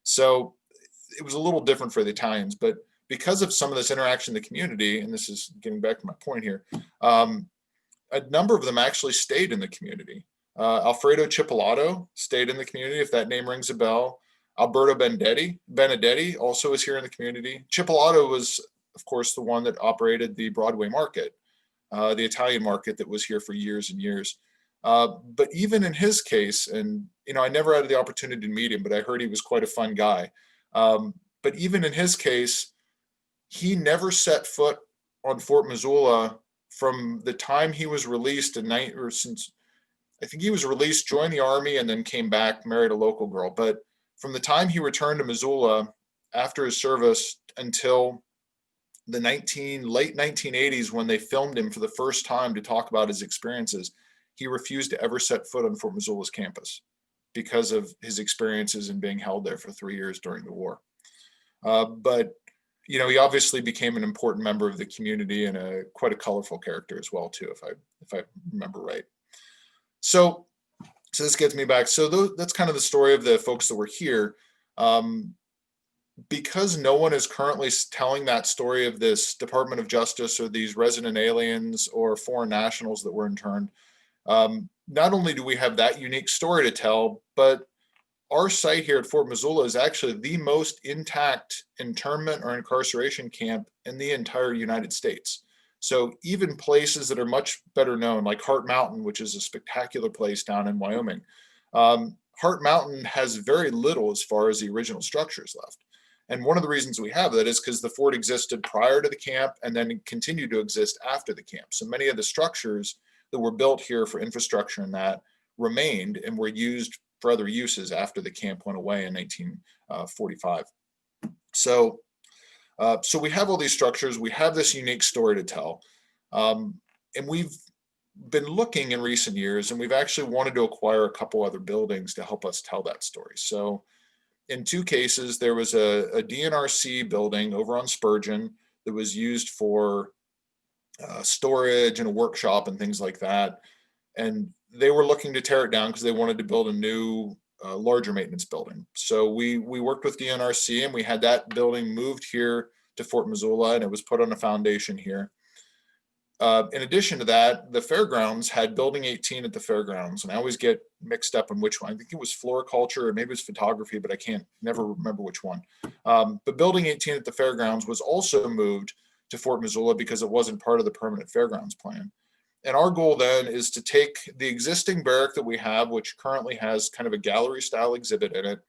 So it was a little different for the Italians, but because of some of this interaction in the community, and this is getting back to my point here, a number of them actually stayed in the community. Alfredo Cipolato stayed in the community, if that name rings a bell. Alberto Benedetti also is here in the community. Cipolato was, of course, the one that operated the Broadway market, the Italian market that was here for years and years. But even in his case, and I never had the opportunity to meet him, but I heard he was quite a fun guy. But even in his case, he never set foot on Fort Missoula from the time he was released since I think he was released, joined the army, and then came back, married a local girl. But from the time he returned to Missoula after his service until the late 1980s, when they filmed him for the first time to talk about his experiences, he refused to ever set foot on Fort Missoula's campus because of his experiences in being held there for 3 years during the war. But he obviously became an important member of the community and quite a colorful character as well too, if I remember right. So this gets me back. So that's kind of the story of the folks that were here. Because no one is currently telling that story of this Department of Justice or these resident aliens or foreign nationals that were interned, not only do we have that unique story to tell, but our site here at Fort Missoula is actually the most intact internment or incarceration camp in the entire United States. So even places that are much better known, like Heart Mountain, which is a spectacular place down in Wyoming, Heart Mountain has very little as far as the original structures left. And one of the reasons we have that is because the fort existed prior to the camp and then continued to exist after the camp. So many of the structures that were built here for infrastructure and that remained and were used for other uses after the camp went away in 1945. So we have all these structures, we have this unique story to tell. And we've been looking in recent years, and we've actually wanted to acquire a couple other buildings to help us tell that story. So in 2 cases, there was a DNRC building over on Spurgeon that was used for storage and a workshop and things like that. And they were looking to tear it down because they wanted to build a new, larger maintenance building. So we worked with DNRC and we had that building moved here to Fort Missoula, and it was put on a foundation here. In addition to that, the fairgrounds had Building 18 at the fairgrounds, and I always get mixed up on which one. I think it was floriculture or maybe it was photography, but I never remember which one. But Building 18 at the fairgrounds was also moved to Fort Missoula because it wasn't part of the permanent fairgrounds plan. And our goal then is to take the existing barrack that we have, which currently has kind of a gallery style exhibit in it,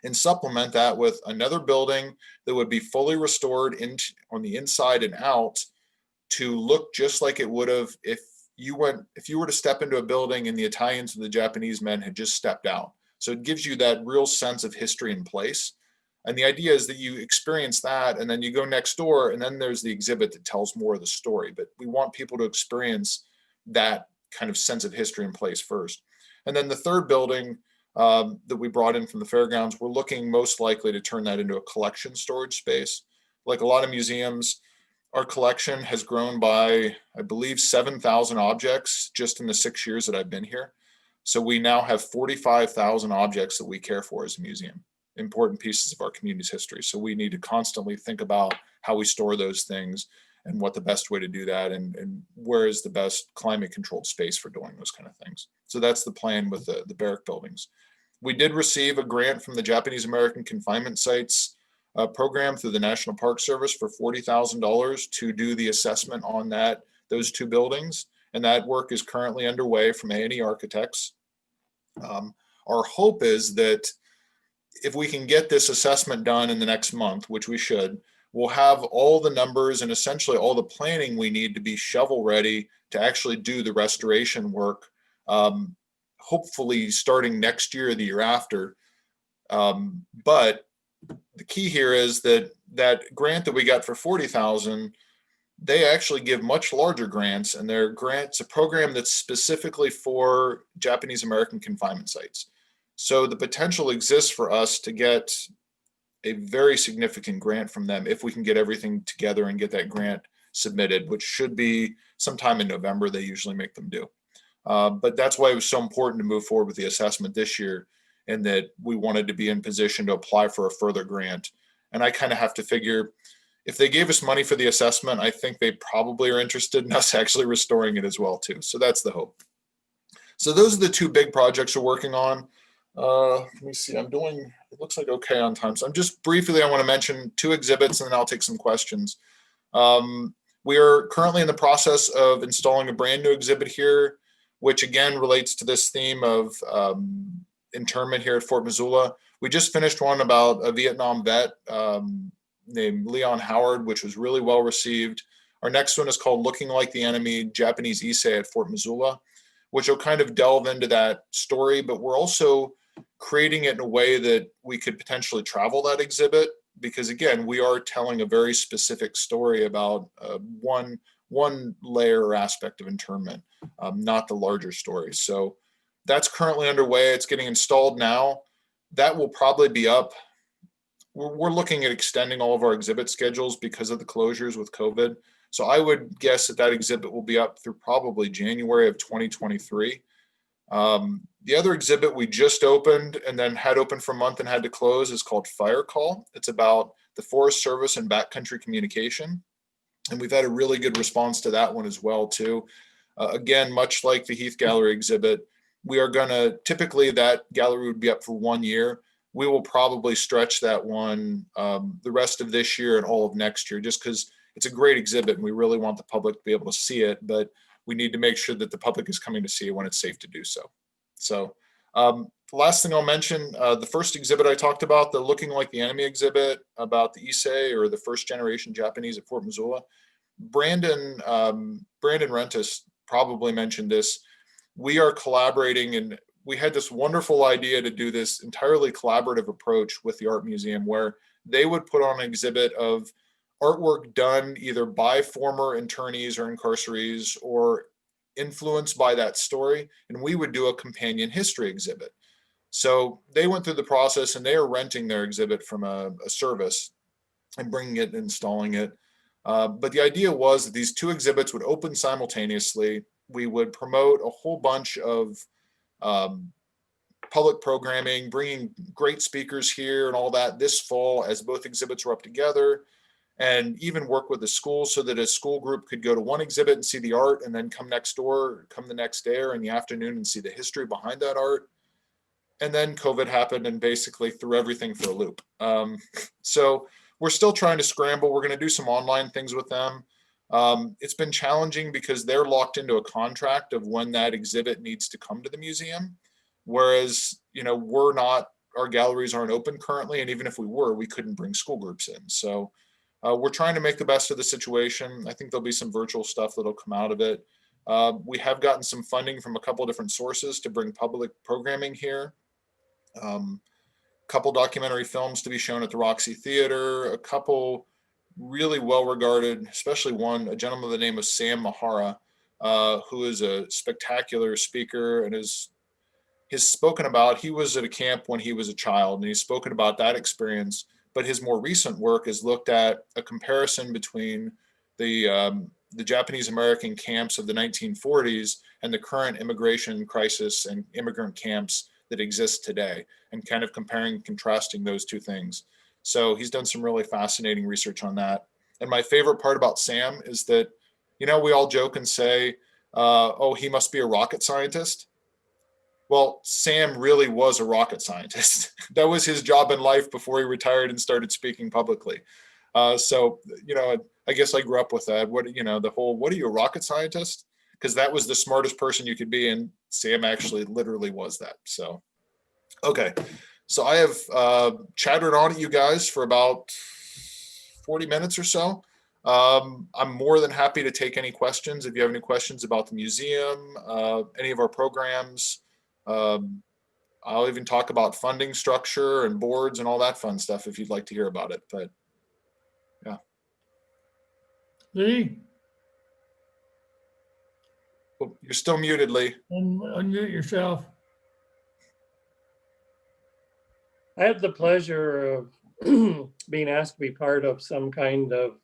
and supplement that with another building that would be fully restored on the inside and out to look just like it would have if you were to step into a building and the Italians and the Japanese men had just stepped out. So it gives you that real sense of history in place. And the idea is that you experience that, and then you go next door, and then there's the exhibit that tells more of the story. But we want people to experience that kind of sense of history in place first. And then the third building that we brought in from the fairgrounds, we're looking most likely to turn that into a collection storage space. Like a lot of museums, our collection has grown by, I believe, 7,000 objects just in the 6 years that I've been here. So we now have 45,000 objects that we care for as a museum, important pieces of our community's history. So we need to constantly think about how we store those things and what the best way to do that and where is the best climate controlled space for doing those kind of things. So that's the plan with the barrack buildings. We did receive a grant from the Japanese American Confinement Sites program through the National Park Service for $40,000 to do the assessment on those 2 buildings. And that work is currently underway from A&E Architects. Our hope is that if we can get this assessment done in the next month, which we should, we'll have all the numbers and essentially all the planning we need to be shovel ready to actually do the restoration work, hopefully starting next year or the year after. But the key here is that grant that we got for $40,000, they actually give much larger grants, and their grants a program that's specifically for Japanese American confinement sites. So the potential exists for us to get a very significant grant from them if we can get everything together and get that grant submitted, which should be sometime in November. They usually make them do. But that's why it was so important to move forward with the assessment this year and that we wanted to be in position to apply for a further grant. And I kind of have to figure, if they gave us money for the assessment, I think they probably are interested in us actually restoring it as well too. So that's the hope. So those are the two big projects we're working on. Let me see, I'm doing, it looks like okay on time. So I'm just briefly, I want to mention two exhibits and then I'll take some questions. We are currently in the process of installing a brand new exhibit here, which again relates to this theme of internment here at Fort Missoula. We just finished one about a Vietnam vet named Leon Howard, which was really well received. Our next one is called Looking Like the Enemy, Japanese Issei at Fort Missoula, which will kind of delve into that story, but we're also creating it in a way that we could potentially travel that exhibit, because again, we are telling a very specific story about one layer or aspect of internment, not the larger story. So that's currently underway. It's getting installed now. That will probably be up. We're looking at extending all of our exhibit schedules because of the closures with COVID. So I would guess that that exhibit will be up through probably January of 2023. The other exhibit we just opened and then had open for a month and had to close is called Fire Call. It's about the Forest Service and backcountry communication. And we've had a really good response to that one as well too. Again, much like the Heath Gallery exhibit, we are gonna, typically that gallery would be up for 1 year. We will probably stretch that one the rest of this year and all of next year, just because it's a great exhibit and we really want the public to be able to see it, but we need to make sure that the public is coming to see it when it's safe to do so. So the last thing I'll mention, the first exhibit I talked about, the Looking Like the Enemy exhibit about the Issei, or the first generation Japanese at Fort Missoula. Brandon Rentis probably mentioned this. We are collaborating, and we had this wonderful idea to do this entirely collaborative approach with the art museum, where they would put on an exhibit of artwork done either by former internees or incarcerees or influenced by that story, and we would do a companion history exhibit. So they went through the process and they are renting their exhibit from a service and bringing it and installing it. But the idea was that these two exhibits would open simultaneously. We would promote a whole bunch of public programming, bringing great speakers here and all that this fall as both exhibits were up together, and even work with the school so that a school group could go to one exhibit and see the art and then come next door, come the next day or in the afternoon and see the history behind that art. And then COVID happened and basically threw everything for a loop. So we're still trying to scramble. We're going to do some online things with them. It's been challenging because they're locked into a contract of when that exhibit needs to come to the museum. Whereas, you know, we're not, our galleries aren't open currently. And even if we were, we couldn't bring school groups in. So we're trying to make the best of the situation. I think there'll be some virtual stuff that'll come out of it. We have gotten some funding from a couple of different sources to bring public programming here. Couple documentary films to be shown at the Roxy Theater, a couple really well-regarded, especially one, a gentleman by the name of Sam Mahara, who is a spectacular speaker and is spoken about. He was at a camp when he was a child, and he's spoken about that experience. But his more recent work has looked at a comparison between the Japanese American camps of the 1940s and the current immigration crisis and immigrant camps that exist today, and kind of comparing and contrasting those two things. So he's done some really fascinating research on that. And my favorite part about Sam is that, you know, we all joke and say, oh, he must be a rocket scientist. Well, Sam really was a rocket scientist. That was his job in life before he retired and started speaking publicly. So, you know, I guess I grew up with that. What, you know, the whole, what are you, a rocket scientist? Because that was the smartest person you could be. And Sam actually literally was that. So, okay. So I have chattered on at you guys for about 40 minutes or so. I'm more than happy to take any questions. If you have any questions about the museum, any of our programs, I'll even talk about funding structure and boards and all that fun stuff if you'd like to hear about it. But yeah. Lee, Oh, you're still muted, Lee. unmute yourself. I had the pleasure of being asked to be part of some kind of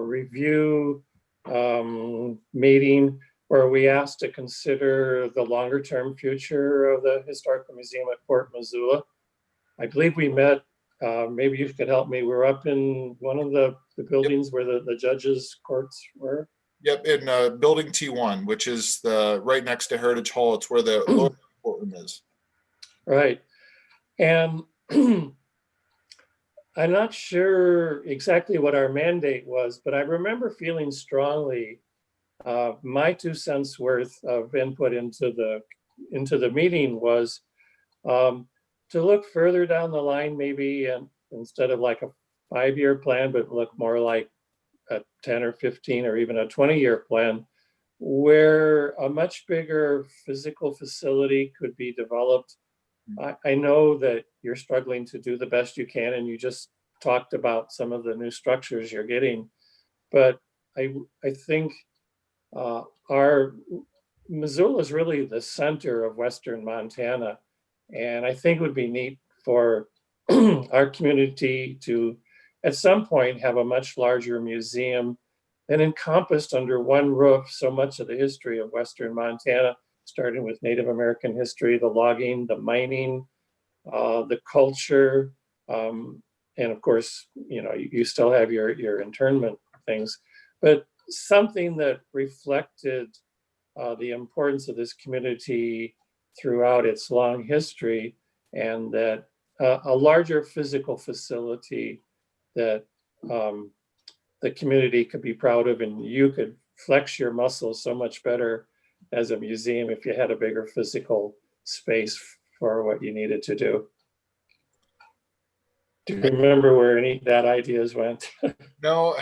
review meeting where we asked to consider the longer term future of the Historical Museum at Fort Missoula. I believe we met, maybe you could help me. We're up in one of the buildings where the judges' courts were. Yep, in building T1, which is the right next to Heritage Hall. It's where the lower courtroom is. Right. And I'm not sure exactly what our mandate was, but I remember feeling strongly my 2 cents worth of input into the meeting was to look further down the line, maybe, and instead of like a 5-year plan, but look more like a 10 or 15 or even a 20-year plan, where a much bigger physical facility could be developed. I know that you're struggling to do the best you can, and you just talked about some of the new structures you're getting, but I think our Missoula is really the center of Western Montana, and I think it would be neat for our community to, at some point, have a much larger museum and encompassed under one roof so much of the history of Western Montana, starting with Native American history, the logging, the mining, the culture, and of course, you still have your internment things, but something that reflected the importance of this community throughout its long history, and that a larger physical facility that the community could be proud of, and you could flex your muscles so much better as a museum if you had a bigger physical space for what you needed to do. Do you remember where any of that ideas went? No.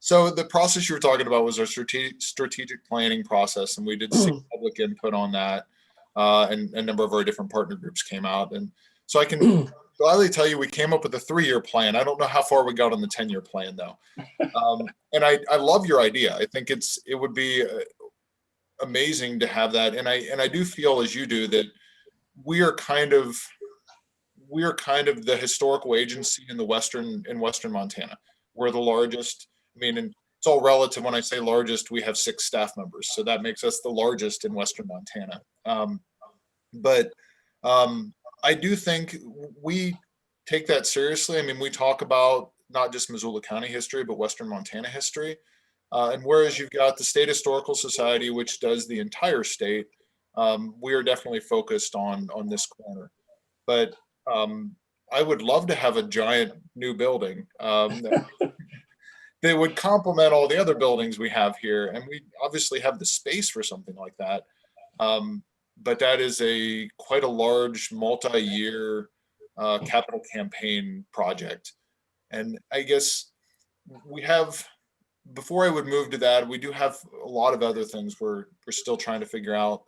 So the process you were talking about was our strategic planning process, and we did seek public input on that, and a number of our different partner groups came out. And so I can gladly tell you we came up with a 3-year plan. I don't know how far we got on the 10-year plan though. And I love your idea. I think it would be amazing to have that. And I do feel as you do that we are kind of the historical agency in Western Montana. We're the largest. I mean, and it's all relative. When I say largest, we have 6 staff members, so that makes us the largest in Western Montana. But I do think we take that seriously. I mean, we talk about not just Missoula County history, but Western Montana history. And whereas you've got the State Historical Society, which does the entire state, we are definitely focused on this corner. But I would love to have a giant new building that would complement all the other buildings we have here. And we obviously have the space for something like that. But that is quite a large multi-year capital campaign project. And I guess before I would move to that, we do have a lot of other things we're still trying to figure out.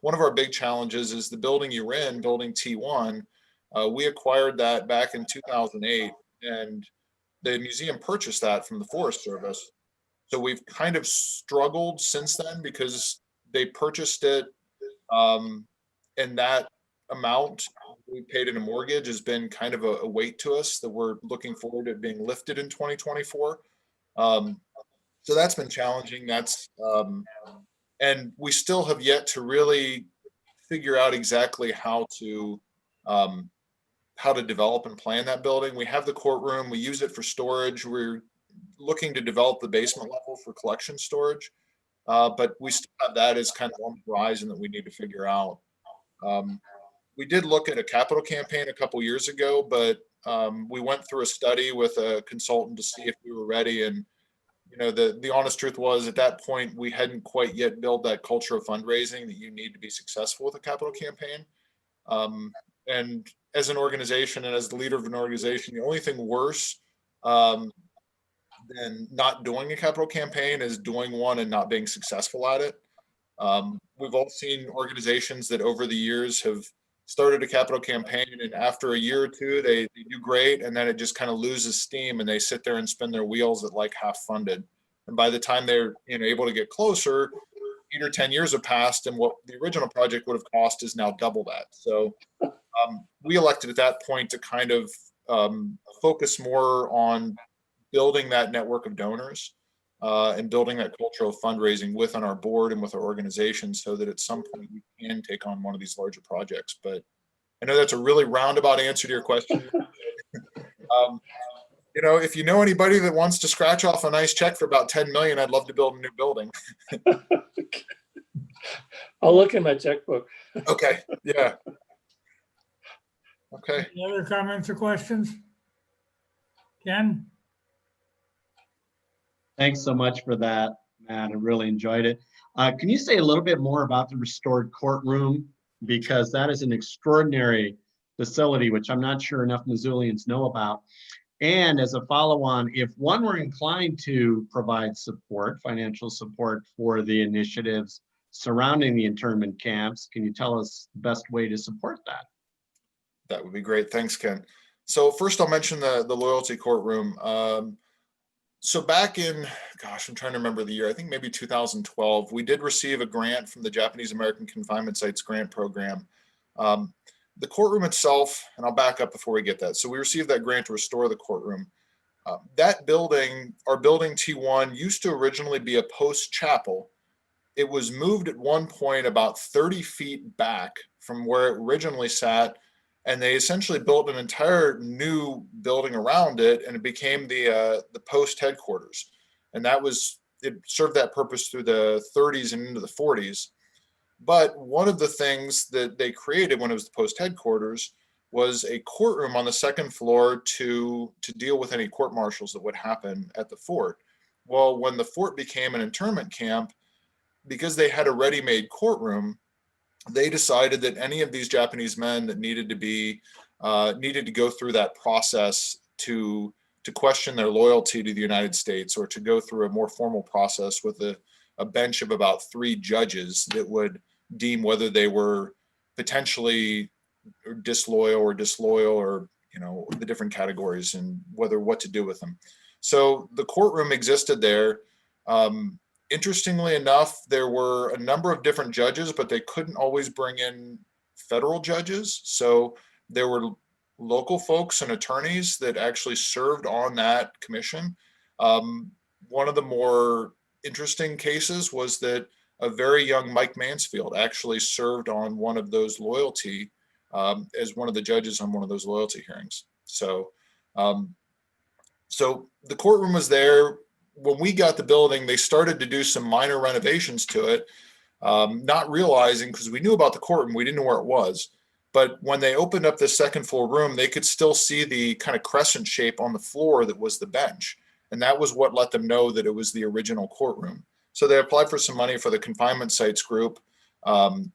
One of our big challenges is the building you're in, building T1. We acquired that back in 2008, and the museum purchased that from the Forest Service. So we've kind of struggled since then because they purchased it, and that amount we paid in a mortgage has been kind of a weight to us that we're looking forward to being lifted in 2024. So that's been challenging. And we still have yet to really figure out exactly how to develop and plan that building. We have the courtroom. We use it for storage. We're looking to develop the basement level for collection storage, but we still have that as kind of on the horizon that we need to figure out. We did look at a capital campaign a couple years ago, but we went through a study with a consultant to see if we were ready. And the honest truth was at that point we hadn't quite yet built that culture of fundraising that you need to be successful with a capital campaign. And as an organization and as the leader of an organization, the only thing worse than not doing a capital campaign is doing one and not being successful at it. We've all seen organizations that over the years have started a capital campaign, and after a year or two, they do great, and then it just kind of loses steam, and they sit there and spin their wheels at like half funded. And by the time they're able to get closer, 8 or 10 years have passed, and what the original project would have cost is now double that. So we elected at that point to kind of focus more on building that network of donors. and building that culture of fundraising within our board and with our organization so that at some point we can take on one of these larger projects. But I know that's a really roundabout answer to your question. You know, if you know anybody that wants to scratch off a nice check for about 10 million, I'd love to build a new building. I'll look in my checkbook. Okay. Yeah. Okay. Any other comments or questions? Ken? Thanks so much for that, Matt. I really enjoyed it. Can you say a little bit more about the restored courtroom? Because that is an extraordinary facility, which I'm not sure enough Missoulians know about. And as a follow-on, if one were inclined to provide support, financial support for the initiatives surrounding the internment camps, can you tell us the best way to support that? That would be great. Thanks, Ken. So first I'll mention the loyalty courtroom. So back in, gosh, I'm trying to remember the year, I think maybe 2012, we did receive a grant from the Japanese American Confinement Sites Grant Program. The courtroom itself, and I'll back up before we get that. So we received that grant to restore the courtroom. That building, our building T1, used to originally be a post chapel. It was moved at one point about 30 feet back from where it originally sat, and they essentially built an entire new building around it, and it became the post headquarters. And it served that purpose through the 30s and into the 40s. But one of the things that they created when it was the post headquarters was a courtroom on the second floor to deal with any court martials that would happen at the fort. Well, when the fort became an internment camp, because they had a ready-made courtroom, they decided that any of these Japanese men that needed to go through that process to question their loyalty to the United States, or to go through a more formal process with a bench of about 3 judges that would deem whether they were potentially disloyal, or you know, the different categories and what to do with them. So the courtroom existed there. Interestingly enough, there were a number of different judges, but they couldn't always bring in federal judges. So there were local folks and attorneys that actually served on that commission. One of the more interesting cases was that a very young Mike Mansfield actually served on one of those loyalty, as one of the judges on one of those loyalty hearings. So, so the courtroom was there. When we got the building, they started to do some minor renovations to it, not realizing, because we knew about the courtroom, we didn't know where it was. But when they opened up the second floor room, they could still see the kind of crescent shape on the floor that was the bench. And that was what let them know that it was the original courtroom. So they applied for some money for the confinement sites group, and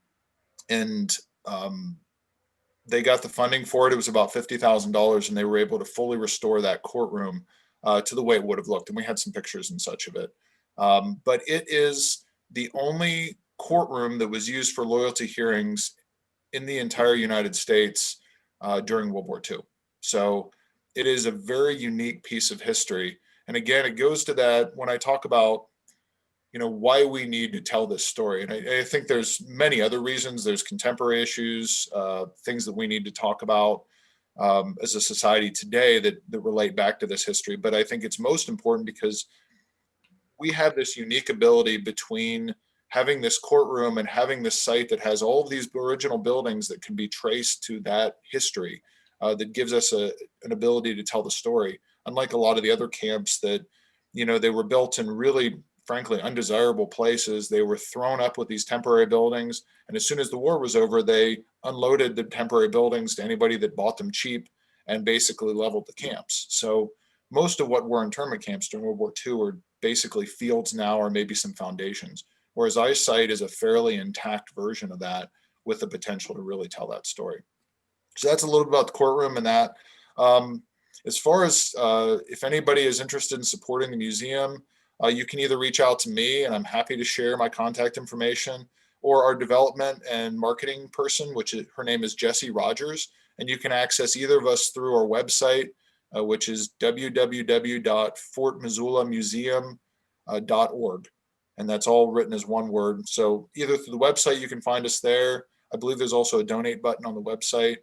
they got the funding for it. It was about $50,000, and they were able to fully restore that courtroom to the way it would have looked. And we had some pictures and such of it. But it is the only courtroom that was used for loyalty hearings in the entire United States during World War II. So it is a very unique piece of history. And again, it goes to that when I talk about, you know, why we need to tell this story. And I think there's many other reasons. There's contemporary issues, things that we need to talk about as a society today that relate back to this history. But I think it's most important because we have this unique ability between having this courtroom and having this site that has all of these original buildings that can be traced to that history, that gives us an ability to tell the story. Unlike a lot of the other camps that, you know, they were built in really, frankly, undesirable places. They were thrown up with these temporary buildings. And as soon as the war was over, they unloaded the temporary buildings to anybody that bought them cheap and basically leveled the camps. So most of what were internment camps during World War II are basically fields now, or maybe some foundations. Whereas eyesight is a fairly intact version of that with the potential to really tell that story. So that's a little bit about the courtroom and that. As far as if anybody is interested in supporting the museum, you can either reach out to me, and I'm happy to share my contact information, or our development and marketing person, her name is Jessie Rogers. And you can access either of us through our website, which is www.fortmissoulamuseum.org. And that's all written as one word. So either through the website, you can find us there. I believe there's also a donate button on the website.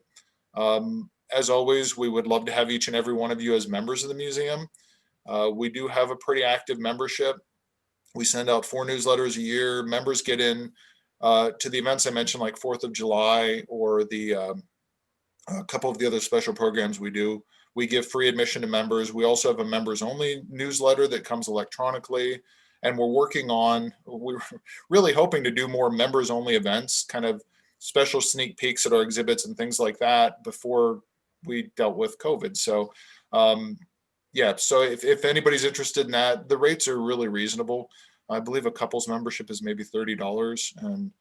As always, we would love to have each and every one of you as members of the museum. We do have a pretty active membership. We send out 4 newsletters a year. Members get in to the events I mentioned, like 4th of July or a couple of the other special programs we do. We give free admission to members. We also have a members only newsletter that comes electronically. And we're really hoping to do more members only events, kind of special sneak peeks at our exhibits and things like that before we dealt with COVID. So, yeah, so if anybody's interested in that, the rates are really reasonable. I believe a couple's membership is maybe $30. And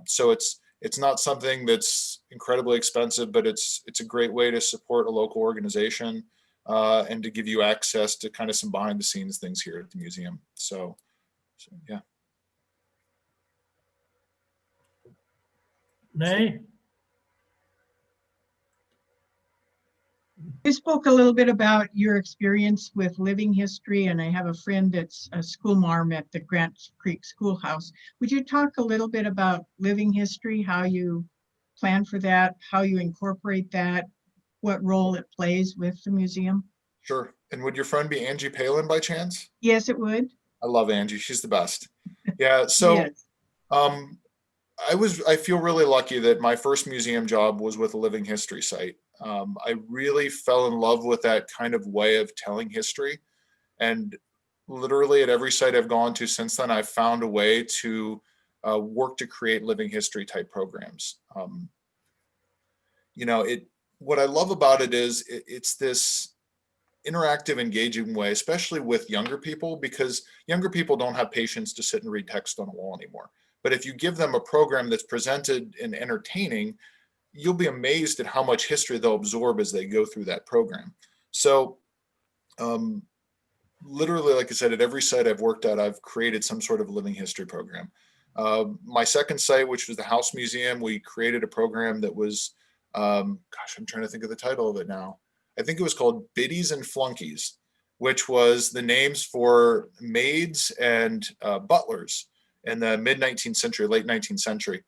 so it's not something that's incredibly expensive, but it's a great way to support a local organization and to give you access to kind of some behind the scenes things here at the museum. So yeah. Nay? You spoke a little bit about your experience with living history, and I have a friend that's a school marm at the Grant Creek Schoolhouse. Would you talk a little bit about living history, how you plan for that, how you incorporate that, what role it plays with the museum? Sure. And would your friend be Angie Palin by chance? Yes, it would. I love Angie. She's the best. Yeah. So Yes. I feel really lucky that my first museum job was with a living history site. I really fell in love with that kind of way of telling history. And literally at every site I've gone to since then, I've found a way to work to create living history type programs. What I love about it is it's this interactive, engaging way, especially with younger people, because younger people don't have patience to sit and read text on a wall anymore. But if you give them a program that's presented and entertaining, you'll be amazed at how much history they'll absorb as they go through that program. So literally, like I said, at every site I've worked at, I've created some sort of living history program. My second site, which was the House Museum, we created a program that was, I'm trying to think of the title of it now. I think it was called Biddies and Flunkies, which was the names for maids and butlers in the mid 19th century, late 19th century.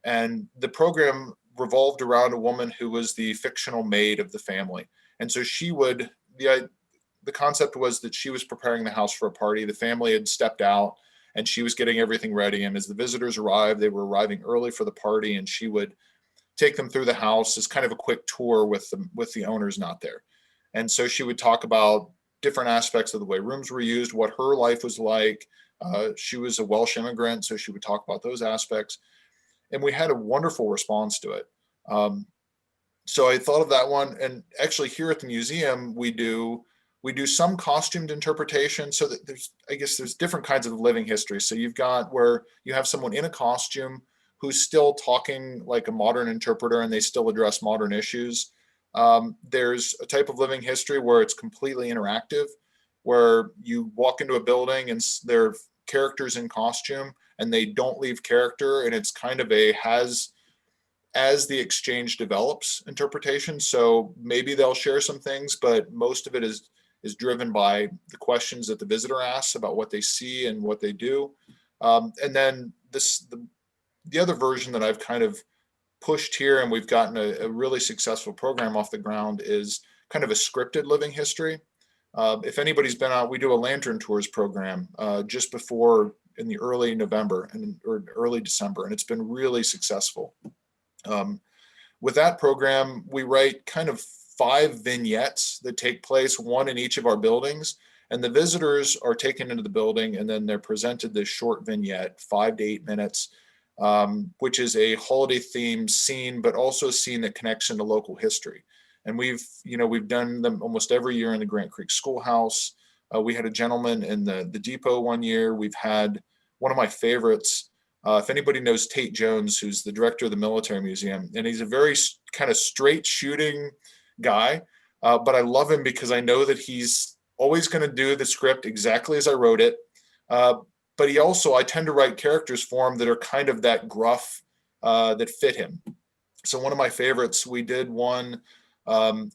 And the program revolved around a woman who was the fictional maid of the family. And so the concept was that she was preparing the house for a party. The family had stepped out and she was getting everything ready. And as the visitors arrived, they were arriving early for the party, and she would take them through the house as kind of a quick tour with the owners not there. And so she would talk about different aspects of the way rooms were used, what her life was like. She was a Welsh immigrant, so she would talk about those aspects. And we had a wonderful response to it. So I thought of that one. And actually here at the museum, we do some costumed interpretation. So that there's different kinds of living history. So you've got where you have someone in a costume who's still talking like a modern interpreter, and they still address modern issues. There's a type of living history where it's completely interactive, where you walk into a building and there are characters in costume and they don't leave character, and it's kind of as the exchange develops interpretation. So maybe they'll share some things, but most of it is driven by the questions that the visitor asks about what they see and what they do. And then the other version that I've kind of pushed here, and we've gotten a really successful program off the ground, is kind of a scripted living history. If anybody's been out, we do a lantern tours program just before in the early November or early December, and it's been really successful. With that program, we write kind of 5 vignettes that take place, one in each of our buildings, and the visitors are taken into the building and then they're presented this short vignette, 5 to 8 minutes, which is a holiday themed scene, but also a scene that connects into local history. And we've done them almost every year in the Grant Creek Schoolhouse. We had a gentleman in the depot one year. We've had one of my favorites. If anybody knows Tate Jones, who's the director of the Military Museum, and he's a very kind of straight shooting guy, but I love him because I know that he's always going to do the script exactly as I wrote it. But I tend to write characters for him that are kind of that gruff, that fit him. So one of my favorites, we did one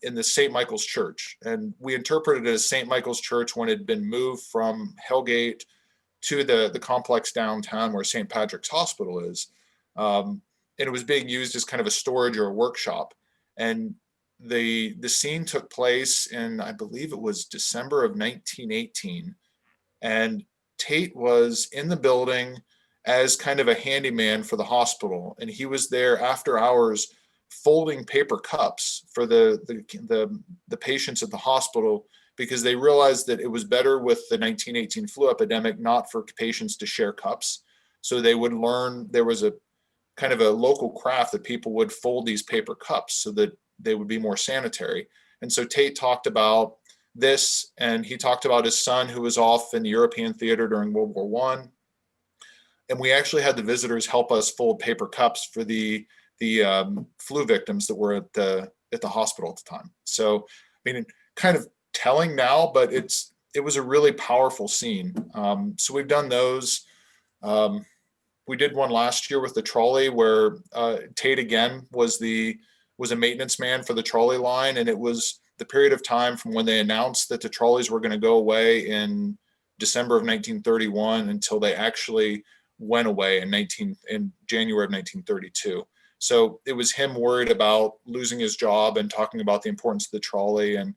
in the St. Michael's Church, and we interpreted it as St. Michael's Church when it had been moved from Hellgate to the complex downtown where St. Patrick's Hospital is. And it was being used as kind of a storage or a workshop. And the scene took place in, I believe it was December of 1918. And Tate was in the building as kind of a handyman for the hospital, and he was there after hours folding paper cups for the patients at the hospital, because they realized that it was better with the 1918 flu epidemic not for patients to share cups. So they would learn, there was a kind of a local craft that people would fold these paper cups so that they would be more sanitary. And so Tate talked about this, and he talked about his son who was off in the European theater during World War One. And we actually had the visitors help us fold paper cups for the flu victims that were at the hospital at the time. So, I mean, kind of telling now, but it was a really powerful scene. So we've done those. We did one last year with the trolley where Tate again was a maintenance man for the trolley line, and it was the period of time from when they announced that the trolleys were going to go away in December of 1931 until they actually went away in January of 1932. So it was him worried about losing his job and talking about the importance of the trolley and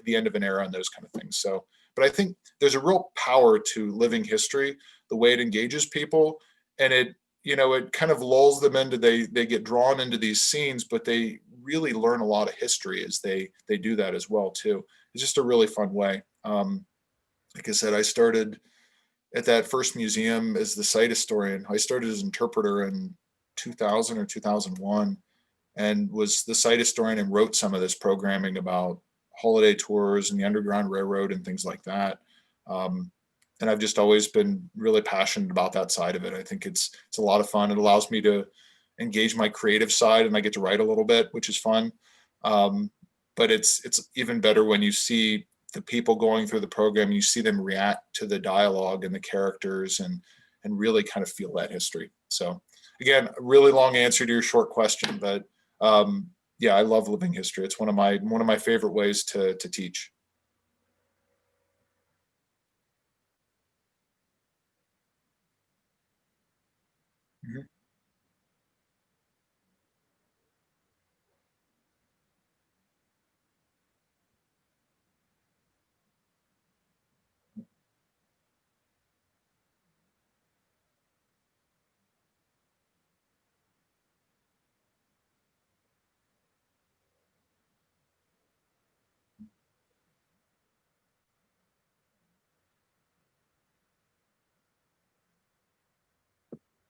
the end of an era and those kind of things. So, but I think there's a real power to living history, the way it engages people, and it kind of lulls them into, they get drawn into these scenes, but they really learn a lot of history as they do that as well too. It's just a really fun way. Like I said, I started at that first museum as the site historian. I started as interpreter in 2000 or 2001 and was the site historian and wrote some of this programming about holiday tours and the Underground Railroad and things like that. And I've just always been really passionate about that side of it. I think it's a lot of fun. It allows me to engage my creative side, and I get to write a little bit, which is fun. But it's even better when you see the people going through the program, you see them react to the dialogue and the characters and really kind of feel that history. So again, a really long answer to your short question, but yeah, I love living history. It's one of my favorite ways to teach. Mhm.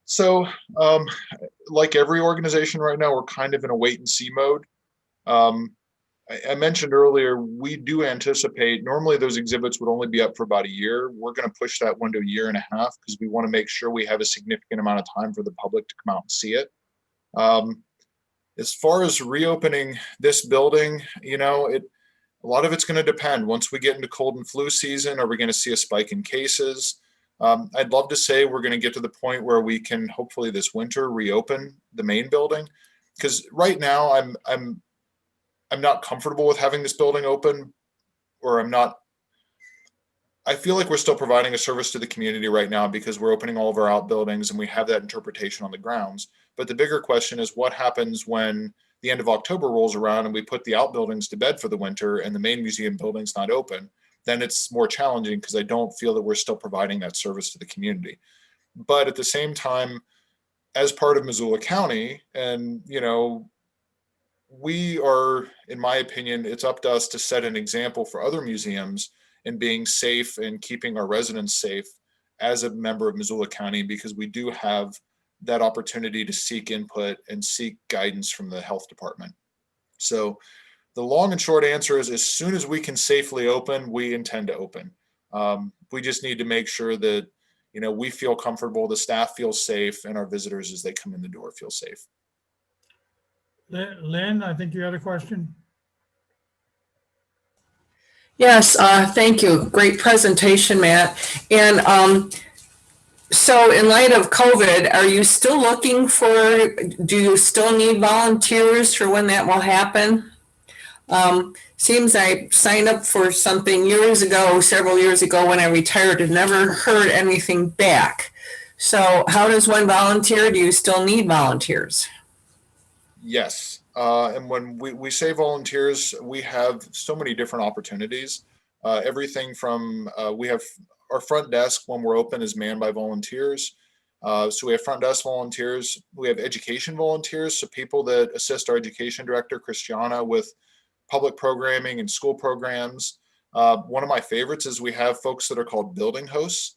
So, like every organization right now, we're kind of in a wait and see mode. Um, I mentioned earlier, we do anticipate, normally those exhibits would only be up for about a year. We're going to push that one to a year and a half because we want to make sure we have a significant amount of time for the public to come out and see it. As far as reopening this building, a lot of it's going to depend. Once we get into cold and flu season, are we going to see a spike in cases? I'd love to say we're going to get to the point where we can hopefully this winter reopen the main building, because right now I'm not comfortable with having this building open, or I feel like we're still providing a service to the community right now because we're opening all of our outbuildings and we have that interpretation on the grounds. But the bigger question is what happens when the end of October rolls around and we put the outbuildings to bed for the winter and the main museum building's not open. Then it's more challenging because I don't feel that we're still providing that service to the community. But at the same time, as part of Missoula County, and we are, in my opinion, it's up to us to set an example for other museums in being safe and keeping our residents safe as a member of Missoula County, because we do have that opportunity to seek input and seek guidance from the health department. So the long and short answer is, as soon as we can safely open, we intend to open. We just need to make sure that, we feel comfortable, the staff feels safe, and our visitors as they come in the door feel safe. Lynn, I think you had a question. Yes, thank you. Great presentation, Matt. And so in light of COVID, are you still looking do you still need volunteers for when that will happen? Seems I signed up for something several years ago when I retired, and never heard anything back. So how does one volunteer? Do you still need volunteers? Yes. And when we say volunteers, we have so many different opportunities. Everything from we have our front desk when we're open is manned by volunteers. So we have front desk volunteers. We have education volunteers, so people that assist our education director, Christiana, with public programming and school programs. One of my favorites is we have folks that are called building hosts.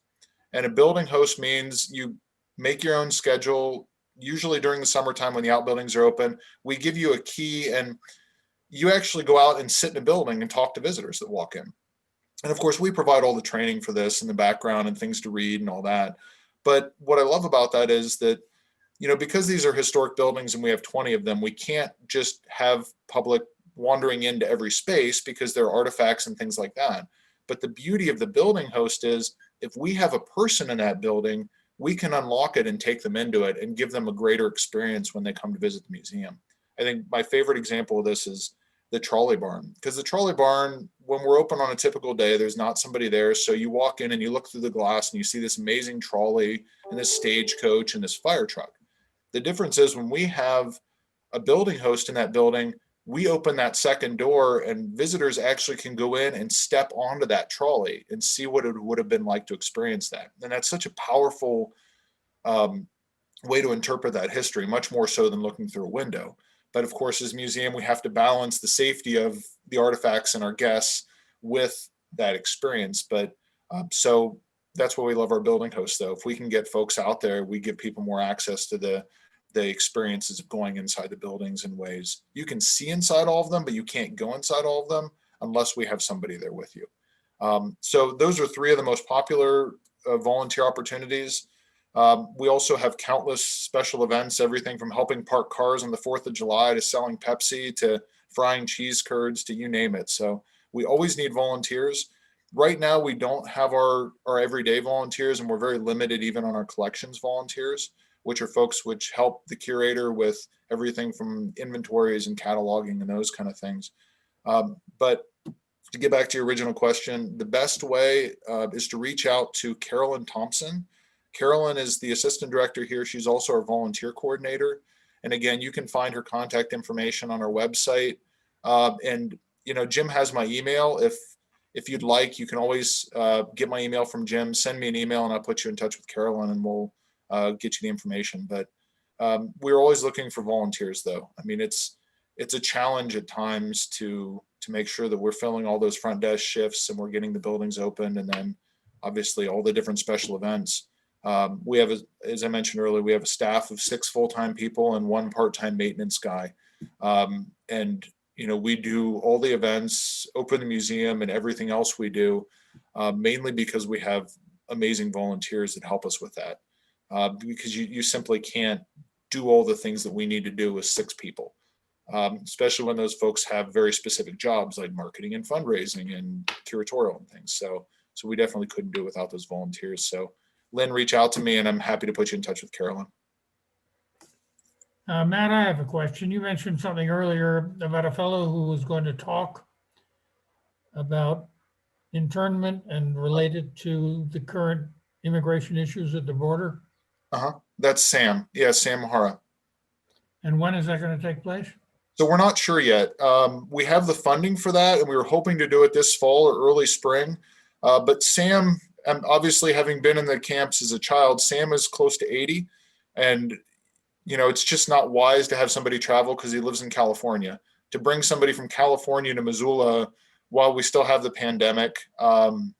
And a building host means you make your own schedule, usually during the summertime when the outbuildings are open. We give you a key and you actually go out and sit in a building and talk to visitors that walk in. And of course, we provide all the training for this in the background and things to read and all that. But what I love about that is that, you know, because these are historic buildings and we have 20 of them, we can't just have public wandering into every space because there are artifacts and things like that. But the beauty of the building host is if we have a person in that building, we can unlock it and take them into it and give them a greater experience when they come to visit the museum. I think my favorite example of this is the trolley barn, because the trolley barn, when we're open on a typical day, there's not somebody there. So you walk in and you look through the glass and you see this amazing trolley and this stagecoach and this fire truck. The difference is when we have a building host in that building, we open that second door and visitors actually can go in and step onto that trolley and see what it would have been like to experience that. And that's such a powerful way to interpret that history, much more so than looking through a window. But of course, as a museum, we have to balance the safety of the artifacts and our guests with that experience. But so that's why we love our building hosts, though. If we can get folks out there, we give people more access to the experiences of going inside the buildings in ways you can see inside all of them, but you can't go inside all of them unless we have somebody there with you. So those are three of the most popular volunteer opportunities. We also have countless special events, everything from helping park cars on the 4th of July to selling Pepsi to frying cheese curds to you name it. So we always need volunteers. Right now, we don't have our everyday volunteers, and we're very limited even on our collections volunteers, which are folks which help the curator with everything from inventories and cataloging and those kind of things. But to get back to your original question, the best way is to reach out to Carolyn Thompson. Carolyn is the assistant director here. She's also our volunteer coordinator. And again, you can find her contact information on our website. And you know, Jim has my email. If you'd like, you can always get my email from Jim. Send me an email, and I'll put you in touch with Carolyn, and we'll get you the information. But we're always looking for volunteers, though. I mean, it's a challenge at times to make sure that we're filling all those front desk shifts and we're getting the buildings open, and then obviously all the different special events. We have, as I mentioned earlier, we have a staff of 6 full-time people and 1 part-time maintenance guy. And you know, we do all the events, open the museum, and everything else we do, mainly because we have amazing volunteers that help us with that. Because you simply can't do all the things that we need to do with 6 people, especially when those folks have very specific jobs like marketing and fundraising and curatorial and things. So we definitely couldn't do it without those volunteers. So Lynn, reach out to me and I'm happy to put you in touch with Carolyn. Matt, I have a question. You mentioned something earlier about a fellow who was going to talk about internment and related to the current immigration issues at the border. That's Sam. Yeah, Sam Mahara. And when is that going to take place? So we're not sure yet. We have the funding for that, and we were hoping to do it this fall or early spring. But Sam, and obviously having been in the camps as a child, Sam is close to 80. And, you know, it's just not wise to have somebody travel because he lives in California. To bring somebody from California to Missoula while we still have the pandemic, and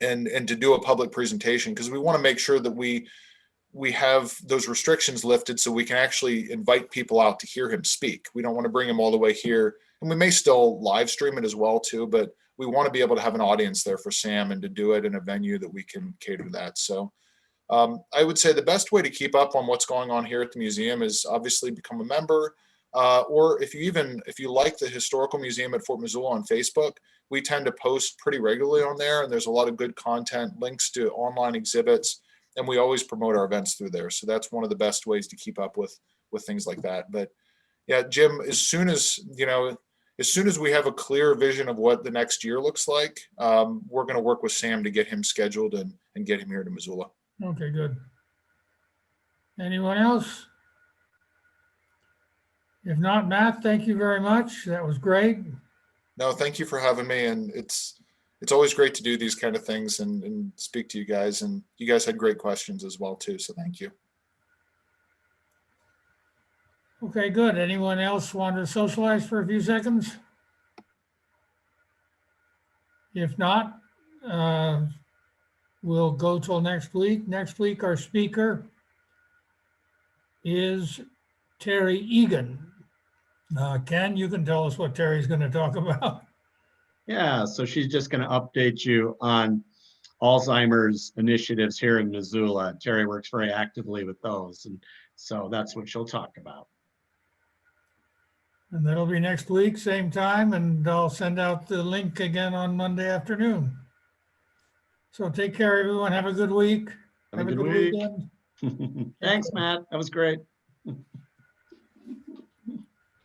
to do a public presentation, because we want to make sure that we have those restrictions lifted so we can actually invite people out to hear him speak. We don't want to bring him all the way here, and we may still live stream it as well too, but we want to be able to have an audience there for Sam and to do it in a venue that we can cater to that. So I would say the best way to keep up on what's going on here at the museum is obviously become a member, or if you like the Historical Museum at Fort Missoula on Facebook, we tend to post pretty regularly on there, and there's a lot of good content, links to online exhibits, and we always promote our events through there. So that's one of the best ways to keep up with things like that. But yeah, Jim, as soon as we have a clear vision of what the next year looks like, we're going to work with Sam to get him scheduled and get him here to Missoula. Okay, good. Anyone else? If not, Matt, thank you very much. That was great. No, thank you for having me. And it's it's always great to do these kind of things and speak to you guys. And you guys had great questions as well too. So thank you. Okay, good. Anyone else want to socialize for a few seconds? If not, we'll go till next week. Next week, our speaker is Terry Egan. Ken, you can tell us what Terry's going to talk about. Yeah, so she's just going to update you on Alzheimer's initiatives here in Missoula. Terry works very actively with those, and so that's what she'll talk about. And that'll be next week, same time, and I'll send out the link again on Monday afternoon. So take care, everyone. Have a good week. Have a good week. weekend. Thanks, Matt. That was great.